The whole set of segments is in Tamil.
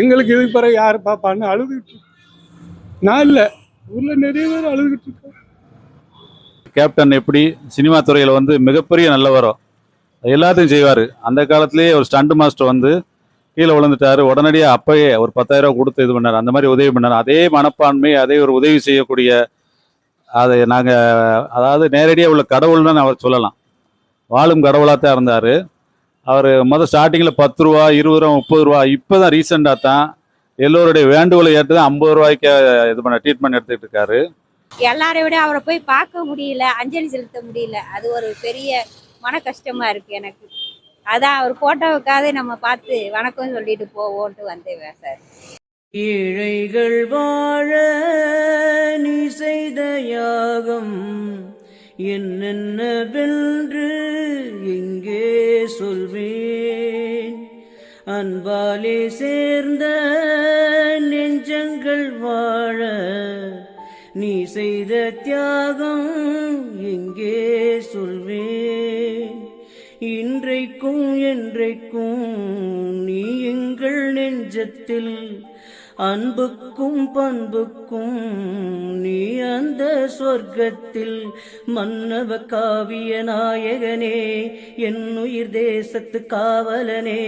எங்களுக்கு இதுக்கு பிறகு யார் பாப்பான்னு அழுதுகிட்டு இருக்கு. நான் இல்லை, ஊரில் நிறைய பேர் அழுதுகிட்டு இருக்காங்க. கேப்டன் எப்படி சினிமா துறையில் வந்து மிகப்பெரிய நல்லவரோ எல்லாத்தையும் செய்வார். அந்த காலத்திலேயே ஒரு ஸ்டண்ட் மாஸ்டர் வந்து கீழே விழுந்துட்டாரு, உடனடியாக அப்பயே ஒரு 10,000 ரூபா கொடுத்து இது பண்ணார், அந்த மாதிரி உதவி பண்ணார். அதே மனப்பான்மை, அதே ஒரு உதவி செய்யக்கூடிய அதை நாங்கள் அதாவது நேரடியாக உள்ள கடவுள்னு அவர் சொல்லலாம். வாழும் கடவுளாக தான் இருந்தார் அவர். ஸ்டார்டிங்கில் 10 ரூபா 20 ரூபா 30 ரூபா, இப்போ தான் ரீசெண்டாக தான் எல்லோருடைய வேண்டுகோளை ஏற்று தான் 50 ரூபாய்க்கு இது பண்ண ட்ரீட்மெண்ட் எடுத்துக்கிட்டு இருக்காரு. எல்லாரை விட அவரை போய் பார்க்க முடியல, அஞ்சலி செலுத்த முடியல. அது ஒரு பெரிய மன கஷ்டமா இருக்கு எனக்கு. அதான் அவர் போட்டோவுக்காக நம்ம பார்த்து வணக்கம் சொல்லிட்டு போவோன்ட்டு வந்தேன் சார். ஏழைகள் வாழ நீ செய்த யாகம் என்னென்னவென்று எங்கே சொல்வேன். அன்பாலே சேர்ந்த நெஞ்சங்கள் வாழ நீ செய்த தியாகம் எங்கே சொல்வேன். இன்றைக்கும் என்றைக்கும் நீ எங்கள் நெஞ்சத்தில் அன்புக்கும் பண்புக்கும் நீ அந்த சொர்க்கத்தில். மன்னவ காவிய நாயகனே, என் உயிர் தேசத்து காவலனே,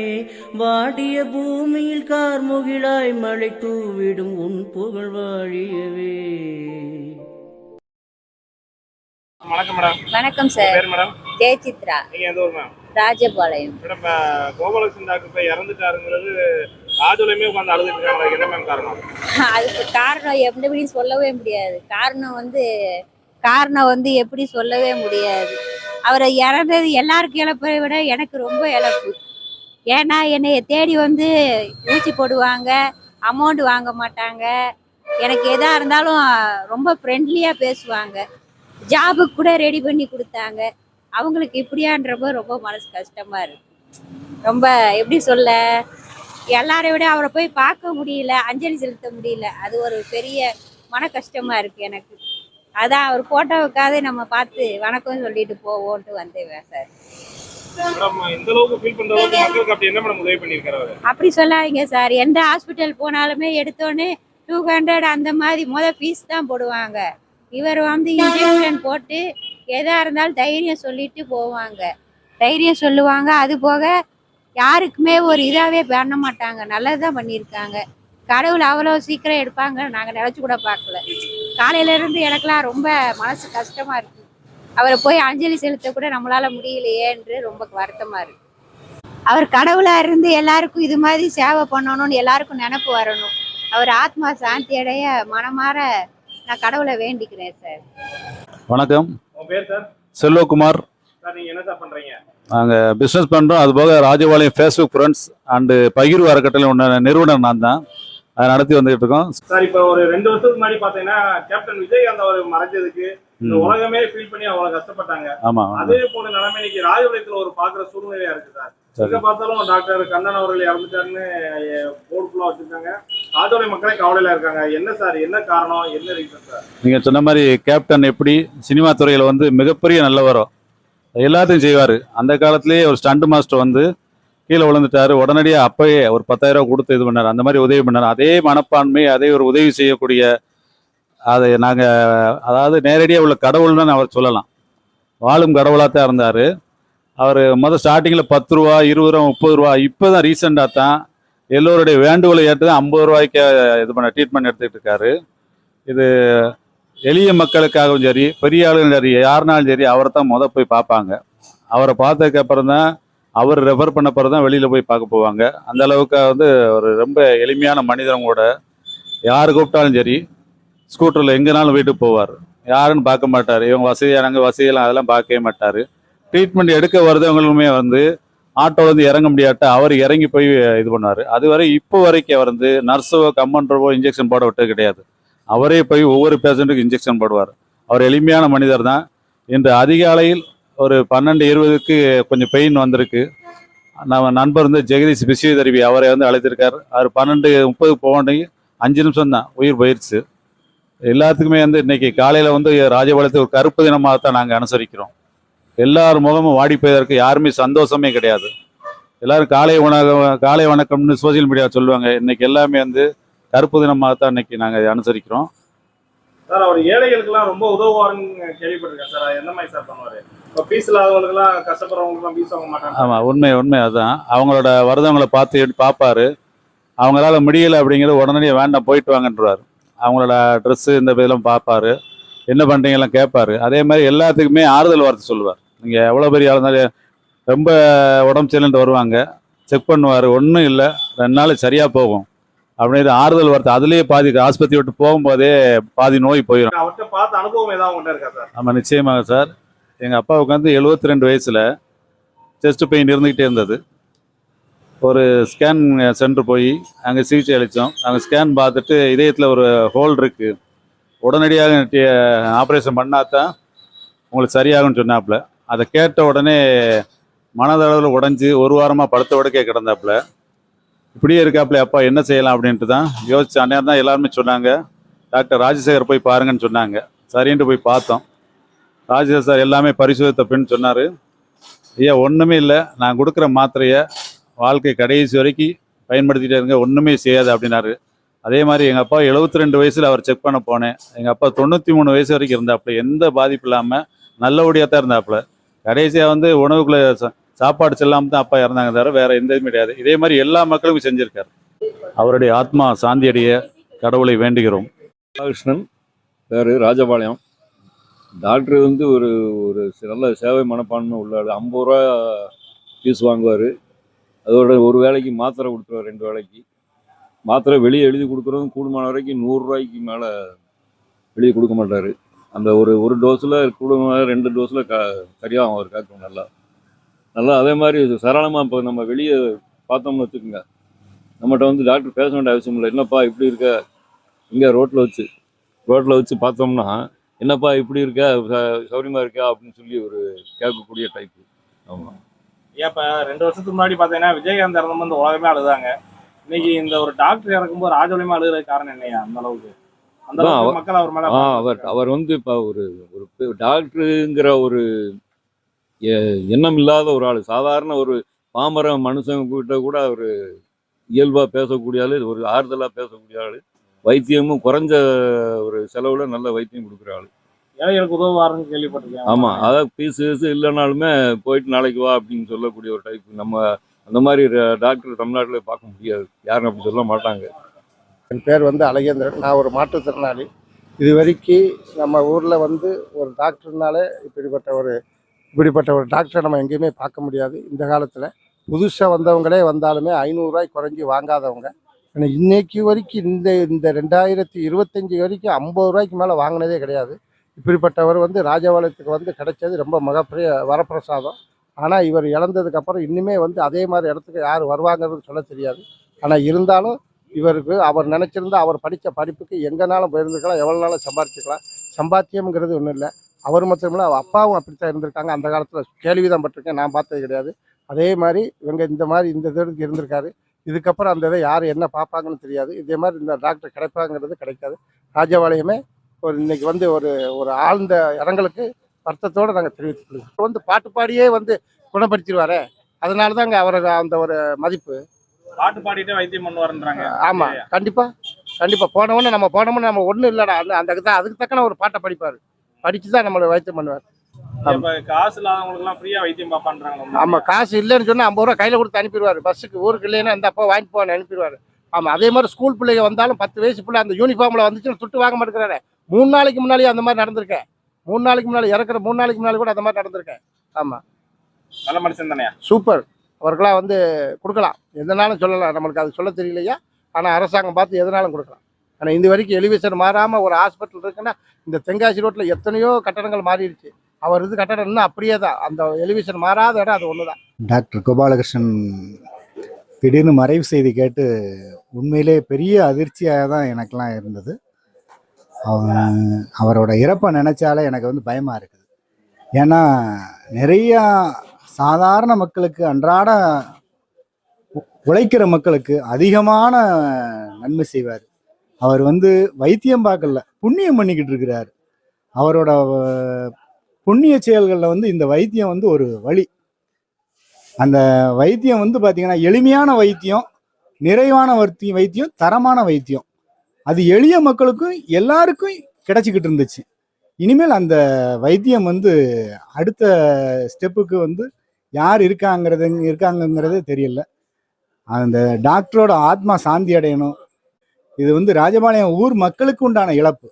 வாடிய பூமியில் கார்முகிலாய் மழை தூவிடும் உன் புகழ் வாழியவே. வணக்கம் மேடம். வணக்கம் சார். பேர் மேடம்? ஜெயசித்ரா. நீங்க எந்த ஊர் ma'am? Rajapalayam. Madam, Gopalakrishnan doctor போய் இறந்துட்டாருங்கிறது ராஜுலையுமே உட்காந்து அழுதுட்டு இருக்காங்க. என்ன மேம் காரணம்? அதுக்கு காரணம் எப்படி சொல்லவே முடியாது. காரணம் வந்து எப்படி சொல்லவே முடியாது. அவரை இறந்தது எல்லாருக்கும் இழப்பை விட எனக்கு ரொம்ப இழப்பு. ஏன்னா என்னைய தேடி வந்து ஊசி போடுவாங்க, அமௌண்ட் வாங்க மாட்டாங்க. எனக்கு எதா இருந்தாலும் ரொம்ப ஃப்ரெண்ட்லியாக பேசுவாங்க. ஜாபுக்கு கூட ரெடி பண்ணி கொடுத்தாங்க. அவங்களுக்கு இப்படியான்றப்போ ரொம்ப மனசு கஷ்டமா இருக்கு. ரொம்ப எப்படி சொல்ல, எல்லாரை விட அவரை போய் பார்க்க முடியல, அஞ்சலி செலுத்த முடியல. அது ஒரு பெரிய மன கஷ்டமா இருக்கு எனக்கு. அதான் அவர் போட்டோவுக்காக நம்ம பார்த்து வணக்கம் சொல்லிட்டு போவோன்ட்டு வந்தேன் சார். அப்படி சொல்லாதீங்க சார். எந்த ஹாஸ்பிட்டல் போனாலுமே எடுத்தோன்னே 200 அந்த மாதிரி ஃபீஸ் தான் போடுவாங்க. இவர் வந்து இன்ஜெக்ஷன் போட்டு எதா இருந்தாலும் தைரியம் சொல்லிட்டு போவாங்க, தைரியம் சொல்லுவாங்க. அது போக யாருக்குமே ஒரு இதாகவே பண்ண மாட்டாங்க, நல்லதுதான் பண்ணியிருக்காங்க. கடவுள் அவ்வளோ சீக்கிரம் எடுப்பாங்க நாங்கள் நினச்சி கூட பார்க்கல. காலையிலேருந்து எனக்கெல்லாம் ரொம்ப மனசு கஷ்டமாக இருக்குது. அவரை போய் அஞ்சலி செலுத்த கூட நம்மளால் முடியலையேன்று ரொம்ப வருத்தமாக இருக்குது. அவர் கடவுளாக இருந்து எல்லாருக்கும் இது மாதிரி சேவை பண்ணணும்னு எல்லாருக்கும் நினப்பு வரணும். அவர் ஆத்மா சாந்தி அடைய மனமாற நான் கடவுளை வேண்டிக்கிறேன் சார். வணக்கம். பேர் சார்? செல்வகுமார். நீங்க என்ன சார் பண்றீங்க? நாங்கள் பிஸ்னஸ் பண்ணுறோம். அது போக ராஜபாளையம் ஃபேஸ்புக் ஃப்ரெண்ட்ஸ் அண்டு பகிர்வு அறக்கட்டளை நிறுவனர் நான் தான். அதை நடத்தி வந்துகிட்டு இருக்கோம் சார். இப்போ ஒரு 2 வருஷத்துக்கு முன்னாடி பார்த்தீங்கன்னா கேப்டன் விஜயகாந்த் அவர் மறைஞ்சதுக்கு இந்த உலகமே ஃபீல் பண்ணி அவ்வளவு கஷ்டப்பட்டாங்க. ஆமாம். அதே போல நிலைமை இன்னைக்கு ராஜபாளையத்தில் ஒரு பார்க்குற சூழ்நிலையா இருக்கு சார். எங்க பார்த்தாலும் டாக்டர் கண்ணன் அவர்கள் இறந்துட்டாருன்னு போர்டு ஃபுல்லாக வச்சிருக்காங்க. ராஜபாளையம் மக்களே கவலையில இருக்காங்க. என்ன சார், என்ன காரணம், என்ன ரீசன் சார்? நீங்கள் சொன்ன மாதிரி கேப்டன் எப்படி சினிமா துறையில் வந்து மிகப்பெரிய நல்லவரோ எல்லாத்தையும் செய்வார். அந்த காலத்திலேயே ஒரு ஸ்டண்ட் மாஸ்டர் வந்து கீழே விழுந்துட்டாரு, உடனடியாக அப்பயே ஒரு 10,000 ரூபா கொடுத்து இது பண்ணார், அந்த மாதிரி உதவி பண்ணார். அதே மனப்பான்மை, அதே ஒரு உதவி செய்யக்கூடிய அதை நாங்கள் அதாவது நேரடியாக உள்ள கடவுள்னு அவர் சொல்லலாம். வாழும் கடவுளாக தான் இருந்தார் அவர். ஸ்டார்டிங்கில் 10 ரூபா 20 ரூபா 30 ரூபா, இப்போ தான் ரீசெண்டாக தான் எல்லோருடைய வேண்டுகோளை ஏற்று தான் 50 ரூபாய்க்கு இது பண்ண ட்ரீட்மெண்ட் எடுத்துக்கிட்டு இருக்காரு. இது எளிய மக்களுக்காகவும் சரி, பெரிய ஆளுங்களும் சரி, யாருனாலும் சரி அவரை தான் போய் பார்ப்பாங்க. அவரை பார்த்ததுக்கு அப்புறம் தான் அவர் ரெஃபர் பண்ண பிறகு தான் வெளியில் போய் பார்க்க போவாங்க. அந்த அளவுக்கு வந்து ஒரு ரொம்ப எளிமையான மனிதன் கூட. யார் கூப்பிட்டாலும் சரி ஸ்கூட்டரில் எங்கேனாலும் வீட்டுக்கு போவார், யாருன்னு பார்க்க மாட்டார். இவங்க வசதியானவங்க வசதியெல்லாம் அதெல்லாம் பார்க்கவே மாட்டார். ட்ரீட்மெண்ட் எடுக்க வருதவங்களுமே வந்து ஆட்டோலேருந்து இறங்க முடியாட்ட அவர் இறங்கி போய் இது பண்ணார். அதுவரை இப்போ வரைக்கும் அவர் வந்து நர்ஸோ கம்பவுண்டரோ இன்ஜெக்ஷன் போட விட்டது கிடையாது. அவரே போய் ஒவ்வொரு பேஷண்ட்டுக்கும் இன்ஜெக்ஷன் போடுவார். அவர் எளிமையான மனிதர் தான். இன்று அதிகாலையில் ஒரு 12:20க்கு கொஞ்சம் பெயின் வந்திருக்கு. நம்ம நண்பர் வந்து ஜெகதீஷ் பிசியோதெரபி அவரை வந்து அழைத்திருக்கார். அவர் 12:30 போனி 5 நிமிஷம் தான் உயிர் போயிடுச்சு. எல்லாத்துக்குமே வந்து இன்னைக்கு காலையில் வந்து ராஜபாளையத்தை ஒரு கருப்பு தினமாக தான் நாங்கள் அனுசரிக்கிறோம். எல்லார் முகமும் வாடி போயதற்கு யாருமே சந்தோஷமே கிடையாது. எல்லாரும் காலை வணக்கம்னு சோசியல் மீடியா சொல்லுவாங்க. இன்னைக்கு எல்லாமே வந்து கருப்பு தினமாக தான் இன்னைக்கு நாங்கள் அனுசரிக்கிறோம். சார் அவர் ஏழைகளுக்கெல்லாம் ரொம்ப உதவுவாருன்னு கேள்விப்பட்டிருக்கேன் சார். எந்த மாதிரி சார் பண்ணுவாரு? இப்போ ஃபீஸ் இல்லாதவங்களுக்குலாம் கஷ்டப்படுறவங்களுக்குலாம் ஃபீஸ் வாங்க மாட்டாங்க. ஆமாம், உண்மை அதுதான். அவங்களோட வருதவங்களை பார்ப்பாரு. அவங்களால முடியலை அப்படிங்கிறது உடனடியே வேண்டாம் போயிட்டு வாங்கன்றாரு. அவங்களோட ட்ரெஸ்ஸு இந்த இதெல்லாம் பார்ப்பாரு, என்ன பண்ணுறீங்கலாம் கேட்பாரு. அதே மாதிரி எல்லாத்துக்குமே ஆறுதல் வார்த்தை சொல்லுவார். நீங்கள் எவ்வளோ பெரிய ஆள் இருந்தாலும் ரொம்ப உடம்பு சரியில்லைன்ட்டு வருவாங்க, செக் பண்ணுவார், ஒன்றும் இல்லை 2 நாள் சரியாக போகும் அப்படின்னு ஆறுதல் வார்த்தை. அதுலேயே பாதி ஆஸ்பத்திரி விட்டு போகும்போதே பாதி நோய் போயிடும். அவர்கிட்ட பார்த்த அனுபவம் ஏதாவது உங்கள்கிட்ட இருக்கா சார்? ஆமாம், நிச்சயமாக சார். எங்கள் அப்பாவுக்கு வந்து 72 வயசில் செஸ்ட் பெயின் இருந்துக்கிட்டே இருந்தது. ஒரு ஸ்கேன் சென்டர் போய் அங்கே சிகிச்சை அளித்தோம். அங்கே ஸ்கேன் பார்த்துட்டு இதயத்தில் ஒரு ஹோல் இருக்குது, உடனடியாக ஆப்ரேஷன் பண்ணாதான் உங்களுக்கு சரியாகும்னு சொன்னாப்புல. அதை கேட்ட உடனே மனதளவில் உடஞ்சி 1 வாரமாக படுத்த உடக்கே கிடந்தாப்புல. இப்படியே இருக்காப்புல, அப்பா என்ன செய்யலாம் அப்படின்ட்டு தான் யோசிச்சு அந்நேரம் தான் எல்லாருமே சொன்னாங்க, டாக்டர் ராஜசேகர் போய் பாருங்கன்னு சொன்னாங்க. சரின்ட்டு போய் பார்த்தோம். ராஜசேகர் சார் எல்லாமே பரிசோதித்த பின் சொன்னார், ஐயா ஒன்றுமே இல்லை, நான் கொடுக்குற மாத்திரையை வாழ்க்கை கடைசி வரைக்கும் பயன்படுத்திகிட்டே இருங்க, ஒன்றுமே செய்யாது அப்படின்னாரு. அதே மாதிரி எங்கள் அப்பா 72 வயசில் அவர் செக் பண்ண போனேன். எங்கள் அப்பா 93 வயசு வரைக்கும் இருந்தாப்புல, எந்த பாதிப்பு இல்லாமல் நல்லபடியாக தான் இருந்தாப்புல. கடைசியாக வந்து உணவுக்குள்ளே சாப்பாடு செல்லாமல் தான் அப்பா இறந்தாங்க தவிர வேறு எந்த இதுவும் கிடையாது. இதே மாதிரி எல்லா மக்களுக்கும் செஞ்சுருக்காரு. அவருடைய ஆத்மா சாந்தியடைய கடவுளை வேண்டுகிறோம். கிருஷ்ணன் பேர், ராஜபாளையம். டாக்டர் வந்து ஒரு ஒரு நல்ல சேவை மனப்பான்மை உள்ளாள். 50 ரூபா ஃபீஸ் வாங்குவார். அதோட ஒரு வேளைக்கு மாத்திரை கொடுத்துருவார், 2 வேளைக்கு மாத்திரை வெளியே எழுதி கொடுக்குறதும் கூடுமான வரைக்கும் 100 ரூபாய்க்கு மேலே வெளியே கொடுக்க மாட்டார். அந்த ஒரு டோஸில் கூடுமான 2 டோஸில் சரியாக அவர் கேட்கும் நல்லா. அதே மாதிரி சரளமாக இப்போ நம்ம வெளியே பார்த்தோம்னு வச்சுக்கோங்க, நம்மகிட்ட வந்து டாக்டர் பேச வேண்டிய அவசியம் இல்லை. என்னப்பா இப்படி இருக்க, இங்கே ரோட்டில் வச்சு பார்த்தோம்னா என்னப்பா இப்படி இருக்க, சௌரியமாக இருக்கா அப்படின்னு சொல்லி ஒரு கேட்கக்கூடிய டைப்பு. ஆமாம். ஏன் இப்போ 2 வருஷத்துக்கு முன்னாடி பார்த்தீங்கன்னா விஜயகாந்த் இறந்தும் வந்து உலகமே அழுதாங்க. இன்னைக்கு இந்த ஒரு டாக்டர் இறக்கும்போது ராஜபாளையமா அழுகிறதுக்கு காரணம் என்னையா? அந்த அளவுக்கு மக்கள் அவர் மேலே அவர் வந்து இப்போ ஒரு டாக்டருங்கிற ஒரு எண்ணம் இல்லாத ஒரு ஆள், சாதாரண ஒரு பாமர மனுஷங்கிட்ட கூட அவர் இயல்பாக பேசக்கூடிய ஆள், ஒரு ஆறுதலாக பேசக்கூடிய ஆள், வைத்தியமும் குறைஞ்ச ஒரு செலவில் நல்ல வைத்தியம் கொடுக்குற ஆள். ஏழைகளுக்கு உதவுவாருன்னு கேள்விப்பட்டிருக்கேன். ஆமாம், அதாவது ஃபீஸு இல்லைனாலுமே போயிட்டு நாளைக்கு வா அப்படின்னு சொல்லக்கூடிய ஒரு டைப். நம்ம அந்த மாதிரி டாக்டர் தமிழ்நாட்டில் பார்க்க முடியாது, யாரும் அப்படி சொல்ல மாட்டாங்க. என் பேர் வந்து அழகேந்திரன். நான் ஒரு மாற்றுத்திறனாளி. இது வரைக்கும் நம்ம ஊரில் வந்து ஒரு டாக்டர்னாலே இப்படிப்பட்ட ஒரு டாக்டரை நம்ம எங்கேயுமே பார்க்க முடியாது. இந்த காலத்தில் புதுசாக வந்தவங்களே வந்தாலுமே 500 ரூபாய் குறைஞ்சி வாங்காதவங்க. ஆனால் இன்னைக்கு வரைக்கும் இந்த 2025 வரைக்கும் 50 ரூபாய்க்கு மேலே வாங்கினதே கிடையாது. இப்படிப்பட்டவர் வந்து ராஜபாளையத்துக்கு வந்து கிடைச்சது ரொம்ப மிகப்பெரிய வரப்பிரசாதம். ஆனால் இவர் இழந்ததுக்கப்புறம் இன்னுமே வந்து அதே மாதிரி இடத்துக்கு யார் வருவாங்கிறது சொல்ல தெரியாது. ஆனால் இருந்தாலும் இவருக்கு அவர் நினச்சிருந்தா அவர் படித்த படிப்புக்கு எங்கேனாலும் போயிருந்துக்கலாம், எவ்வளோ நாளும் சம்பாதிச்சுக்கலாம். சம்பாத்தியம்ங்கிறது ஒன்றும் இல்லை. அவர் மட்டுமில்லை, அப்பாவும் அப்படித்தான் இருந்திருக்காங்க. அந்த காலத்தில் கேள்விதான் பட்டிருக்கேன், நான் பார்த்தது கிடையாது. அதே மாதிரி இவங்க இந்த இதுக்கு இருந்திருக்காரு. இதுக்கப்புறம் அந்த இதை யார் என்ன பார்ப்பாங்கன்னு தெரியாது. இதே மாதிரி இந்த டாக்டர் கிடைப்பாங்கிறது கிடைக்காது. ராஜபாளையமே இன்னைக்கு வந்து ஒரு ஆழ்ந்த இடங்களுக்கு வருத்தத்தோடு நாங்கள் தெரிவித்துக்கொள்கிறோம். வந்து பாட்டு பாடியே வந்து குணப்படுத்திடுவாரே, அதனால தாங்க அவருக்கு அந்த ஒரு மதிப்பு. பாட்டு பாடிட்டே வைத்தியம் பண்ணுவாருன்றாங்க. ஆமாம், கண்டிப்பாக போனவொன்னே நம்ம ஒன்றும் இல்லைடா, அதுக்கு தக்கன ஒரு பாட்டை படித்து தான் நம்மளை வைத்தியம் பண்ணுவார். காசு இல்லாதவங்களுக்குலாம் ஃப்ரீயாக வைத்தியம் பார்ப்பான்றாங்க. ஆமாம், காசு இல்லைன்னு சொன்னால் 50 ரூபா கையில் கொடுத்து அனுப்பிடுவார். பஸ்ஸுக்கு ஊருக்கு இல்லைன்னா இந்த அப்போ வாங்கிட்டு போவான்னு அனுப்பிடுவார். ஆமாம், அதே மாதிரி ஸ்கூல் பிள்ளைங்க வந்தாலும் 10 வயசு பிள்ளை அந்த யூனிஃபார்மில் வந்துச்சுன்னு துட்டு வாங்க மாட்டேங்கிறாரு. 3 நாளைக்கு முன்னாடியே அந்த மாதிரி நடந்திருக்கேன். 3 நாளைக்கு முன்னாடி இறக்குற 3 நாளைக்கு முன்னாடி கூட அந்த மாதிரி நடந்திருக்கேன். ஆமாம், நல்ல மனுஷன் தானே, சூப்பர். அவர்களாம் வந்து கொடுக்கலாம், எதனாலும் சொல்லலாம், நம்மளுக்கு அது சொல்ல தெரியலையா. ஆனால் அரசாங்கம் பார்த்து எதனாலும் கொடுக்கலாம். ஆனால் இந்த வரைக்கும் எலிவேஷன் மாறாமல் ஒரு ஹாஸ்பிட்டல் இருக்குன்னா, இந்த தென்காசி ரோட்டில் எத்தனையோ கட்டடங்கள் மாறிடுச்சு. அவர் கட்டடம் இன்னும் அப்படியே தான், அந்த எலிவேஷன் மாறாத இடம் அது ஒன்று தான். டாக்டர் கோபாலகிருஷ்ணன் திடீர்னு மறைவு செய்தி கேட்டு உண்மையிலே பெரிய அதிர்ச்சியாக தான் எனக்கெல்லாம் இருந்தது. அவரோட இறப்பை நினச்சாலே எனக்கு வந்து பயமாக இருக்குது. ஏன்னா நிறையா சாதாரண மக்களுக்கு, அன்றாட உழைக்கிற மக்களுக்கு அதிகமான நன்மை செய்வார். அவர் வந்து வைத்தியம் பார்க்கல, புண்ணியம் பண்ணிக்கிட்டு இருக்கிறார். அவரோட புண்ணிய செயல்களில் வந்து இந்த வைத்தியம் வந்து ஒரு வழி. அந்த வைத்தியம் வந்து பார்த்தீங்கன்னா எளிமையான வைத்தியம், நிறைவான வைத்தியம், தரமான வைத்தியம். அது எளிய மக்களுக்கும் எல்லாருக்கும் கிடைச்சிக்கிட்டு இருந்துச்சு. இனிமேல் அந்த வைத்தியம் வந்து அடுத்த ஸ்டெப்புக்கு வந்து யார் இருக்காங்கங்கிறதே தெரியல. அந்த டாக்டரோட ஆத்மா சாந்தி அடையணும். இது வந்து ராஜபாளையம் ஊர் மக்களுக்கு உண்டான இழப்பு.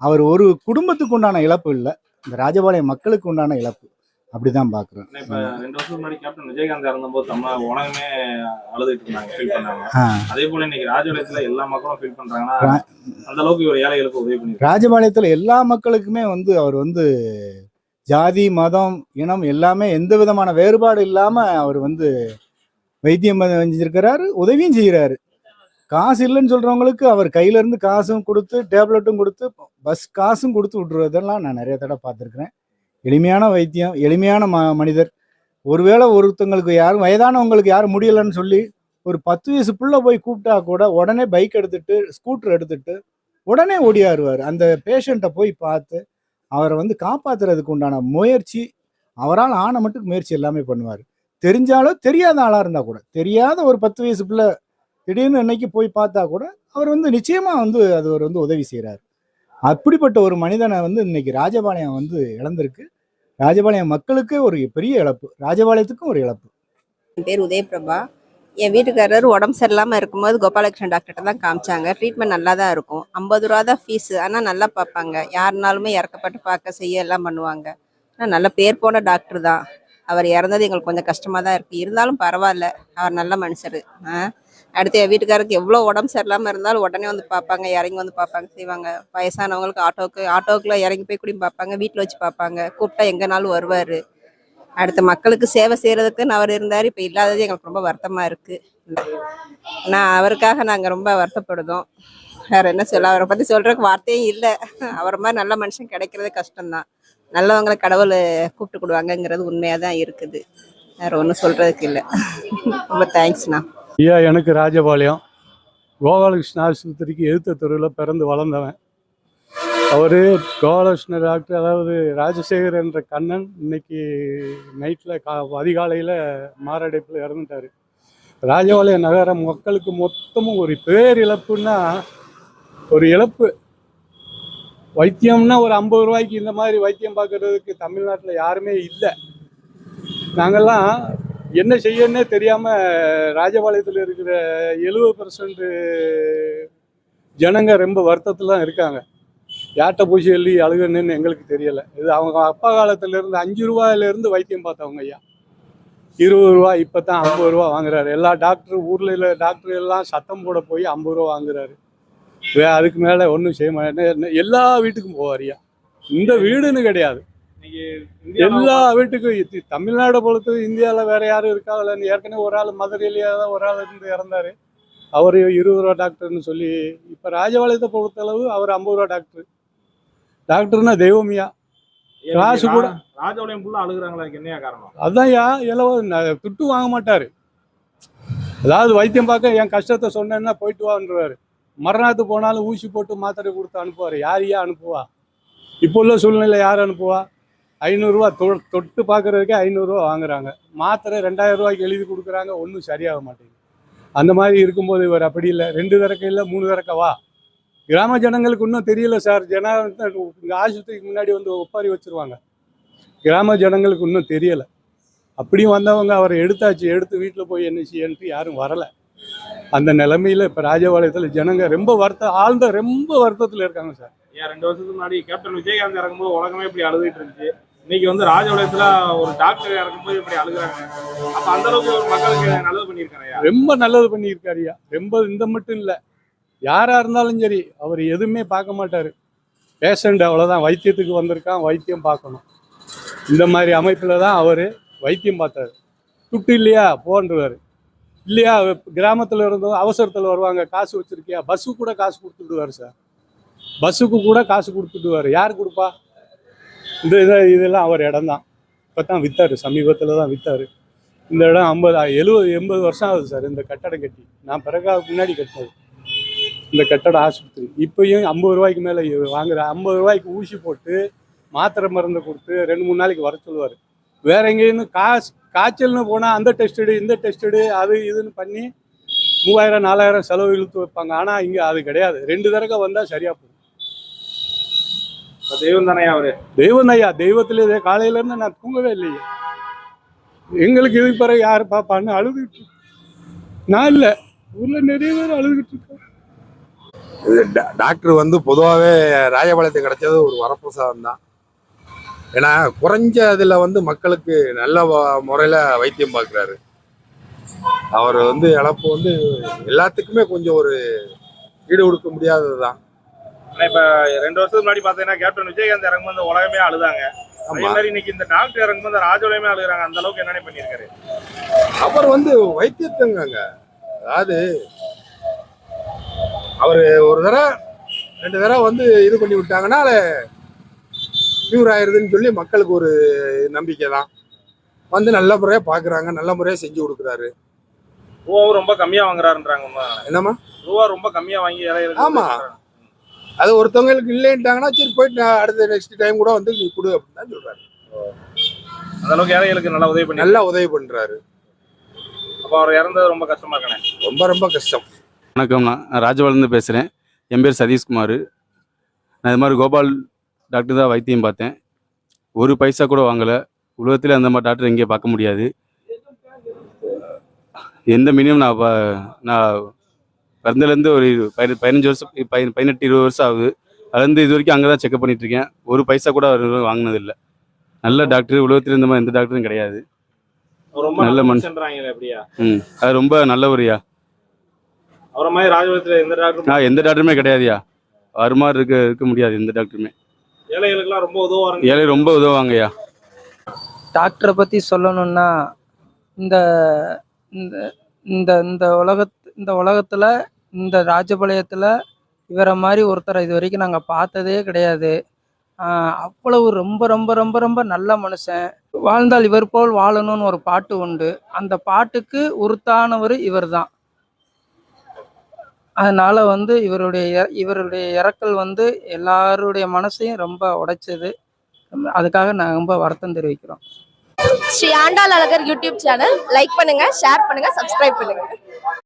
அவர் ஒரு குடும்பத்துக்கு உண்டான இழப்பு இல்லை, இந்த ராஜபாளையம் மக்களுக்கு உண்டான இழப்பு. அப்படிதான் பார்க்குறேன். இப்ப 2 வருஷத்துக்கு முன்னாடி கேப்டன் விஜயகாந்த் இறந்தபோது நம்ம உலகமே அழுதுட்டு இருந்தாங்க, ஃபீல் பண்ணாங்க. அதே போல இன்னைக்கு ராஜபாளையத்துல எல்லா மக்களும் ஃபீல் பண்றாங்கன்னா அந்த அளவுக்கு ஒரு ஏழைகளுக்கு உதவி பண்ணி ராஜபாளையத்துல எல்லா மக்களுக்குமே வந்து அவர் வந்து ஜாதி, மதம், இனம் எல்லாமே எந்த விதமான வேறுபாடு இல்லாம அவர் வந்து வைத்தியம் செஞ்சிருக்கிறாரு, உதவியும் செய்கிறாரு. காசு இல்லைன்னு சொல்றவங்களுக்கு அவர் கையில இருந்து காசும் கொடுத்து, டேப்லெட்டும் கொடுத்து, பஸ் காசும் கொடுத்து விட்டுருவதெல்லாம் நான் நிறைய தடவை பார்த்துருக்கிறேன். எளிமையான வைத்தியம், எளிமையான மனிதர். ஒருவேளை ஒருத்தங்களுக்கு யாரும் வயதானவங்களுக்கு யாரும் முடியலைன்னு சொல்லி ஒரு 10 வயசு புள்ள போய் கூப்பிட்டா கூட உடனே பைக் எடுத்துட்டு, ஸ்கூட்டர் எடுத்துட்டு உடனே ஓடியாருவார். அந்த பேஷண்ட்டை போய் பார்த்து அவரை வந்து காப்பாத்துறதுக்கு உண்டான முயற்சி, அவரால் ஆன மட்டும் முயற்சி எல்லாமே பண்ணுவார். தெரிஞ்சாலும் தெரியாத ஆளாக இருந்தால் கூட, தெரியாத ஒரு 10 வயசு பிள்ளை திடீர்னு இன்னைக்கு போய் பார்த்தா கூட அவர் வந்து நிச்சயமா வந்து அது ஒரு வந்து உதவி செய்கிறார். அப்படிப்பட்ட ஒரு மனிதனை வந்து இன்னைக்கு ராஜபாளையம் வந்து இழந்திருக்கு. ராஜபாளையம் மக்களுக்கு ஒரு பெரிய இழப்பு, ராஜபாளையத்துக்கும் ஒரு இழப்பு. என் பேர் உதயபிரபா. என் வீட்டுக்காரர் உடம்பு சரியில்லாமல் இருக்கும்போது கோபாலகிருஷ்ணன் டாக்டர்கிட்ட தான் காமிச்சாங்க. ட்ரீட்மெண்ட் நல்லா தான் இருக்கும். 50 ரூபா தான் ஃபீஸு. ஆனால் நல்லா பார்ப்பாங்க. யாருனாலுமே இறக்கப்பட்டு பார்க்க செய்ய எல்லாம் பண்ணுவாங்க. ஆனால் நல்ல பேர் போன டாக்டர் தான். அவர் இறந்தது எங்களுக்கு கொஞ்சம் கஷ்டமாக தான் இருக்குது. இருந்தாலும் பரவாயில்ல, அவர் நல்ல மனுஷர். அடுத்து என் வீட்டுக்காரருக்கு எவ்வளோ உடம்பு சரியில்லாமல் இருந்தாலும் உடனே வந்து பார்ப்பாங்க, இறங்கி வந்து பார்ப்பாங்க, செய்வாங்க. வயசானவங்களுக்கு ஆட்டோக்குள்ளே இறங்கி போய் கூடி பார்ப்பாங்க, வீட்டில் வச்சு பார்ப்பாங்க. கூப்பிட்டா எங்கேனாலும் வருவார். அடுத்த மக்களுக்கு சேவை செய்கிறதுக்குன்னு அவர் இருந்தார். இப்போ இல்லாதது எங்களுக்கு ரொம்ப வருத்தமாக இருக்குது. அவருக்காக நாங்கள் ரொம்ப வருத்தப்படுதோம். வேறு என்ன சொல்ல, அவரை பற்றி சொல்கிறதுக்கு வார்த்தையும் இல்லை. அவரை மாதிரி நல்ல மனுஷன் கிடைக்கிறதே கஷ்டம்தான். நல்லவங்களை கடவுள் கூப்பிட்டுக்கிடுவாங்கங்கிறது உண்மையாக தான் இருக்குது. வேறு ஒன்றும் சொல்கிறதுக்கு இல்லை. ரொம்ப தேங்க்ஸ்ண்ணா. ஐயா, எனக்கு ராஜபாளையம் கோபாலகிருஷ்ண ஆஸ்பத்திரிக்கு எதிர்த்த தெருவில் பிறந்து வளர்ந்தவன். அவர் கோபாலகிருஷ்ண டாக்டர், அதாவது ராஜசேகர் என்ற கண்ணன், இன்னைக்கு நைட்டில் அதிகாலையில் மாரடைப்பில் இறந்துட்டார். ராஜபாளையம் நகர மக்களுக்கு மொத்தமும் ஒரு பேரிழப்புன்னா ஒரு இழப்பு. வைத்தியம்னா ஒரு 50 ரூபாய்க்கு இந்த மாதிரி வைத்தியம் பார்க்கறதுக்கு தமிழ்நாட்டில் யாருமே இல்லை. நாங்கள்லாம் என்ன செய்யன்னே தெரியாமல் ராஜபாளையத்தில் இருக்கிற 70% ஜனங்க ரொம்ப வருத்தத்தில் தான் இருக்காங்க. யார்கிட்ட போய் சொல்லி அழுகணுன்னு எங்களுக்கு தெரியலை. இது அவங்க அப்பா காலத்திலேருந்து 5 ரூபாயிலேருந்து வைத்தியம் பார்த்தவங்க ஐயா. 20 ரூபா, இப்போ தான் 50 ரூபா வாங்குறாரு. எல்லா டாக்டரும் ஊரில் டாக்டர் எல்லாம் சத்தம் போட போய் 50 ரூபா வாங்குறாரு. அதுக்கு மேலே ஒன்றும் செய்ய மாட்டேன். எல்லா வீட்டுக்கும் போவாரியா. இந்த வீடுன்னு கிடையாது, எல்லா வீட்டுக்கும். தமிழ்நாடை பொறுத்து இந்தியாவில் வேற யாரும் இருக்காங்கன்னு ஏற்கனவே ஒரு ஆள் மதுரையிலேயே தான் ஒரு ஆள் இருந்து இறந்தாரு. அவர் 20 ரூபா டாக்டர்னு சொல்லி. இப்போ ராஜபாளையத்தை பொறுத்தளவு அவர் 50 ரூபா டாக்டர். டாக்டர்னா தெய்வமியா. காசு கூட ராஜபாளையம் ஃபுல்லா அழுகுறாங்களா? என்னையா காரணம்? அதான்யா, துட்டு வாங்க மாட்டாரு. அதாவது வைத்தியம் பார்க்க என் கஷ்டத்தை சொன்னேன்னா போயிட்டு வான்றாரு. மரணத்துக்கு போனாலும் ஊசி போட்டு மாத்திரை கொடுத்து அனுப்புவார். யாரையா அனுப்புவா? இப்போ உள்ள சூழ்நிலை யார் அனுப்புவா? 500 ரூபா தொட்டு பார்க்கறதுக்கே 500 ரூபா வாங்குறாங்க. மாத்திரை 2000 ரூபாய்க்கு எழுதி கொடுக்குறாங்க. ஒன்றும் சரியாக மாட்டேங்குது. அந்த மாதிரி இருக்கும்போது இவர் அப்படி இல்லை. 2 தரக்க இல்லை, 3 தரக்கவா. கிராம ஜனங்களுக்கு இன்னும் தெரியல சார். இங்கே ஆஸ்பத்திரிக்கு முன்னாடி வந்து ஒப்பாரி வச்சுருவாங்க. கிராம ஜனங்களுக்கு இன்னும் தெரியலை. அப்படியும் வந்தவங்க அவரை எடுத்து வீட்டில் போய் என்ன செய்யன்ட்டு யாரும் வரலை. அந்த நிலைமையில் இப்போ ராஜபாளையத்தில் ஜனங்க ரொம்ப ரொம்ப வருத்தத்தில் இருக்காங்க சார். ஏன் 2 வருஷத்துக்கு முன்னாடி கேப்டன் விஜயகாந்த் இறக்கும்போது உலகமே இப்படி அழுதுட்டு இருந்துச்சு. இன்னைக்கு வந்து ராஜபாளையத்துல ஒரு டாக்டர் இறக்கும்போது இப்படி அழுகுறாங்க. அப்ப அந்த அளவுக்கு ஒரு மக்களுக்கு நல்லது பண்ணியிருக்காரு. ரொம்ப நல்லது பண்ணியிருக்காருயா. ரொம்ப இந்த மட்டும் இல்லை, யாரா இருந்தாலும் சரி அவர் எதுவுமே பார்க்க மாட்டார். பேஷண்ட் அவ்வளோதான், வைத்தியத்துக்கு வந்திருக்கான், வைத்தியம் பார்க்கணும். இந்த மாதிரி அமைப்பில் தான் அவர் வைத்தியம் பார்த்தாரு. துட்டு இல்லையா போன்றுவார். இல்லையா, கிராமத்தில் இருந்தோம் அவசரத்தில் வருவாங்க, காசு வச்சுருக்கியா, பஸ்ஸுக்கு கூட காசு கொடுத்துடுவார் சார். பஸ்ஸுக்கு கூட காசு கொடுத்துடுவார். யார் கொடுப்பா? இதெல்லாம் அவர் இடம் தான். இப்போ தான் விற்றாரு, சமீபத்தில் தான் விற்றாரு. இந்த இடம் 70-80 வருஷம் ஆகுது சார் இந்த கட்டடம் கட்டி. நான் பிறகு முன்னாடி கட்டினது இந்த கட்டட ஆஸ்பத்திரி. இப்போயும் 50 ரூபாய்க்கு மேலே வாங்குற. 50 ரூபாய்க்கு ஊசி போட்டு மாத்திரை மருந்து கொடுத்து 2-3 நாளைக்கு வர சொல்லுவார். வேற எங்கேயும் காய்ச்சல்னு போனால் அந்த டெஸ்ட் எடு இந்த டெஸ்ட் எடு அது இதுன்னு பண்ணி 3000 4000 செலவு இழுத்து வைப்பாங்க. ஆனால் இங்கே அது கிடையாது. 2 தடவை வந்தால் சரியாக போகும். தெய்வம் தானே அவரு. தெய்வம் ஐயா, தெய்வத்திலே காலையிலேருந்து நான் தூங்கவே இல்லையே. எங்களுக்கு இதுக்கு பிறகு யார் பாப்பான்னு அழுதுகிட்டு இருக்கு. நான் இல்லை, ஊரில் நிறைய பேர் அழுதுகிட்டு இருக்காங்க. டாக்டர் வந்து பொதுவாகவே ராஜபாளையத்துக்கு கிடைச்சது ஒரு வரப்பிரசாதம் தான். ஏன்னா குறைஞ்ச இதில் வந்து மக்களுக்கு நல்ல முறையில் வைத்தியம் பார்க்குறாரு. அவர் வந்து இழப்பு வந்து எல்லாத்துக்குமே கொஞ்சம் ஒரு ஈடு கொடுக்க முடியாதது தான். ஆனா இப்ப 2 வருஷத்துக்கு முன்னாடி பாத்தீங்கன்னா கேப்டன் விஜயகாந்த் இறங்கும்போது உலகமே அழுதாங்க. அதே மாதிரி இன்னைக்கு இந்த டாக்டர் இறங்கும்போது ராஜபாளையமே அழுகுறாங்க. அந்த அளவுக்கு என்னென்ன பண்ணியிருக்காரு அவர் வந்து வைத்தியத்தங்க. அதாவது அவர் ஒரு தடவை 2 தடவை வந்து இது பண்ணி விட்டாங்கன்னா கியூர் ஆயிருதுன்னு சொல்லி மக்களுக்கு ஒரு நம்பிக்கை தான். வந்து நல்ல முறையாக பார்க்குறாங்க, நல்ல முறையாக செஞ்சு கொடுக்குறாரு. ரூபாவும் ரொம்ப கம்மியா வாங்குறாருன்றாங்க. என்னம்மா ரூபா ரொம்ப கம்மியா வாங்கி ஆமா, அது ஒருத்தவங்களுக்கு இல்லைன்ட்டாங்கன்னா சரி போயிட்டு அடுத்த நெக்ஸ்ட் டைம் கூட வந்து நீ கொடு அப்படின்னு தான் சொல்றாரு. அந்த அளவுக்கு ஏழைகளுக்கு நல்லா உதவி பண்ணி நல்லா உதவி பண்றாரு. அப்போ அவர் இறந்தது ரொம்ப கஷ்டமா இருக்கானே. ரொம்ப ரொம்ப கஷ்டம். வணக்கம், நான் ராஜபாளையம்லேருந்து பேசுகிறேன். என் பேர் சதீஷ்குமார். நான் இது மாதிரி கோபால் டாக்டர் தான் வைத்தியம் பார்த்தேன். ஒரு பைசா கூட வாங்கலை. உலகத்தில் அந்த மாதிரி டாக்டர் எங்கேயும் பார்க்க முடியாது. எந்த மினிமம் நான் பிறந்தலேருந்து ஒரு 15 வருஷம் 18-20 வருஷம் ஆகுது. அதுலேருந்து இது வரைக்கும் அங்கே தான் செக்அப் பண்ணிகிட்ருக்கேன். ஒரு பைசா கூட அவர் வாங்கினதில்லை. நல்ல டாக்டர் உலகத்தில் இந்த மாதிரி எந்த டாக்டரும் கிடையாது. ரொம்ப நல்ல நல்ல மனுஷன். மனுஷன்றாங்களே அப்படியா? அது ரொம்ப நல்லவரியா. அவரை மாதிரி ராஜபாளையத்துல எந்த டாக்டரும் எந்த டாக்டருமே கிடையாதுயா. அவர் மாதிரி இருக்க முடியாது எந்த டாக்டருமே. ஏழைகளுக்குலாம் ரொம்ப உதவுவாங்க. ஏழை ரொம்ப உதவுவாங்கய்யா. டாக்டரை பற்றி சொல்லணும்னா இந்த இந்த இந்த இந்த உலகத்தில் இந்த ராஜபாளையத்தில் இவரை மாதிரி ஒருத்தரை இது வரைக்கும் நாங்கள் பார்த்ததே கிடையாது. அவ்வளவு ரொம்ப ரொம்ப ரொம்ப ரொம்ப நல்ல மனுஷன். வாழ்ந்தால் இவர் போல் வாழணும்னு ஒரு பாட்டு உண்டு. அந்த பாட்டுக்கு உருத்தானவர் இவர் தான். அதனால வந்து இவருடைய இறக்கல் வந்து எல்லாருடைய மனசையும் ரொம்ப உடைச்சது. அதுக்காக நாங்கள் ரொம்ப வருத்தம் தெரிவிக்கிறோம். Sri Andal Azhagar YouTube channel like பண்ணுங்க, ஷேர் பண்ணுங்க, சப்ஸ்கிரைப் பண்ணுங்க.